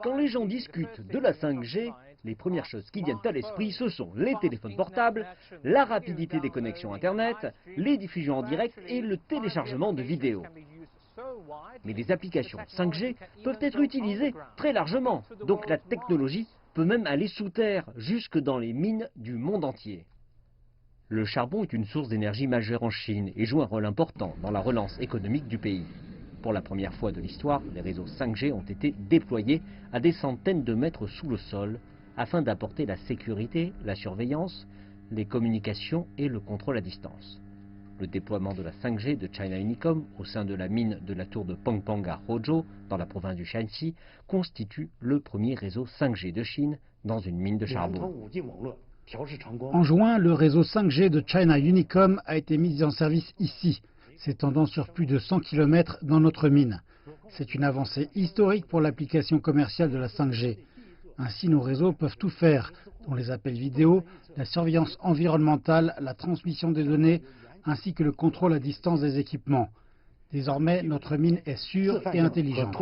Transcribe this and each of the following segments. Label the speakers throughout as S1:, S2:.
S1: Quand les gens discutent de la 5G, les premières choses qui viennent à l'esprit, ce sont les téléphones portables, la rapidité des connexions Internet, les diffusions en direct et le téléchargement de vidéos. Mais les applications 5G peuvent être utilisées très largement, donc la technologie peut même aller sous terre, jusque dans les mines du monde entier. Le charbon est une source d'énergie majeure en Chine et joue un rôle important dans la relance économique du pays. Pour la première fois de l'histoire, les réseaux 5G ont été déployés à des centaines de mètres sous le sol afin d'apporter la sécurité, la surveillance, les communications et le contrôle à distance. Le déploiement de la 5G de China Unicom au sein de la mine de la tour de Pangpang à Hozhou, dans la province du Shanxi, constitue le premier réseau 5G de Chine dans une mine de charbon.
S2: En juin, le réseau 5G de China Unicom a été mis en service ici, s'étendant sur plus de 100 km dans notre mine. C'est une avancée historique pour l'application commerciale de la 5G. Ainsi, nos réseaux peuvent tout faire, dont les appels vidéo, la surveillance environnementale, la transmission des données, ainsi que le contrôle à distance des équipements. Désormais, notre mine est sûre et intelligente.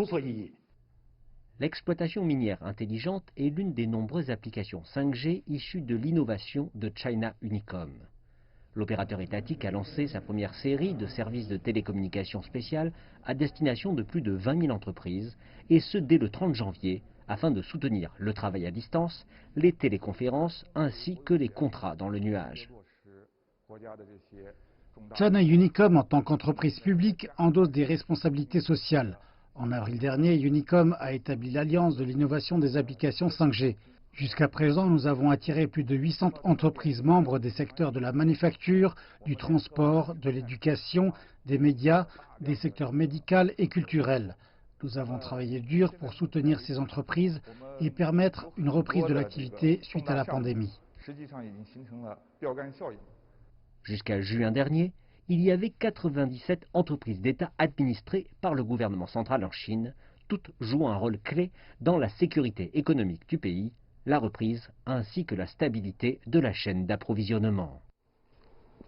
S1: L'exploitation minière intelligente est l'une des nombreuses applications 5G issues de l'innovation de China Unicom. L'opérateur étatique a lancé sa première série de services de télécommunications spéciales à destination de plus de 20 000 entreprises, et ce dès le 30 janvier, afin de soutenir le travail à distance, les téléconférences ainsi que les contrats dans le nuage.
S2: China Unicom, en tant qu'entreprise publique, endosse des responsabilités sociales. En avril dernier, Unicom a établi l'Alliance de l'innovation des applications 5G. Jusqu'à présent, nous avons attiré plus de 800 entreprises membres des secteurs de la manufacture, du transport, de l'éducation, des médias, des secteurs médical et culturels. Nous avons travaillé dur pour soutenir ces entreprises et permettre une reprise de l'activité suite à la pandémie.
S1: Jusqu'à juin dernier, il y avait 97 entreprises d'État administrées par le gouvernement central en Chine, toutes jouant un rôle clé dans la sécurité économique du pays, la reprise ainsi que la stabilité de la chaîne d'approvisionnement.